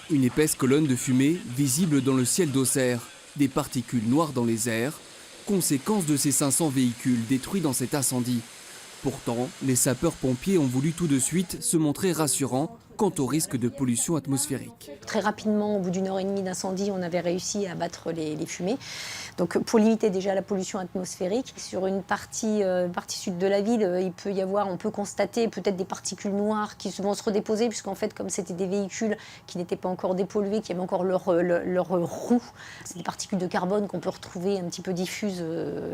Une épaisse colonne de fumée visible dans le ciel d'Auxerre. Des particules noires dans les airs, conséquence de ces 500 véhicules détruits dans cet incendie. Pourtant, les sapeurs-pompiers ont voulu tout de suite se montrer rassurants quant au risque de pollution atmosphérique. Très rapidement, au bout d'une heure et demie d'incendie, on avait réussi à abattre les fumées. Donc pour limiter déjà la pollution atmosphérique, sur une partie sud de la ville, on peut constater peut-être des particules noires qui vont se redéposer, puisqu'en fait, comme c'était des véhicules qui n'étaient pas encore dépollués, qui avaient encore leur roue, c'est des particules de carbone qu'on peut retrouver un petit peu diffuses,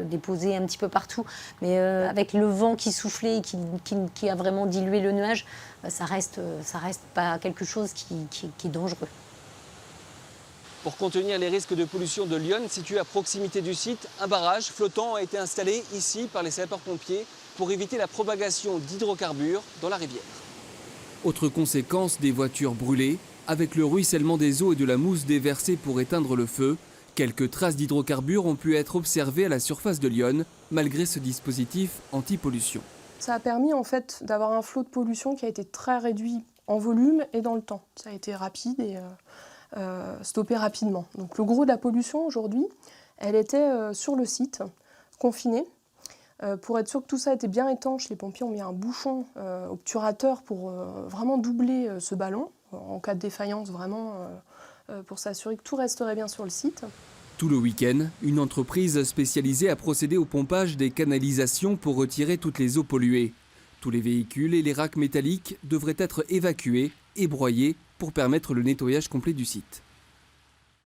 déposées un petit peu partout. Mais avec le vent qui soufflait et qui a vraiment dilué le nuage, ça reste pas quelque chose qui est dangereux. Pour contenir les risques de pollution de Lyon, situé à proximité du site, un barrage flottant a été installé ici par les sapeurs-pompiers pour éviter la propagation d'hydrocarbures dans la rivière. Autre conséquence, des voitures brûlées, avec le ruissellement des eaux et de la mousse déversée pour éteindre le feu. Quelques traces d'hydrocarbures ont pu être observées à la surface de Lyon, malgré ce dispositif anti-pollution. Ça a permis en fait d'avoir un flot de pollution qui a été très réduit en volume et dans le temps. Ça a été rapide et stoppé rapidement. Donc le gros de la pollution aujourd'hui, elle était sur le site, confinée. Pour être sûr que tout ça était bien étanche, les pompiers ont mis un bouchon obturateur pour vraiment doubler ce ballon, en cas de défaillance vraiment, pour s'assurer que tout resterait bien sur le site. Tout le week-end, une entreprise spécialisée a procédé au pompage des canalisations pour retirer toutes les eaux polluées. Tous les véhicules et les racks métalliques devraient être évacués et broyés pour permettre le nettoyage complet du site.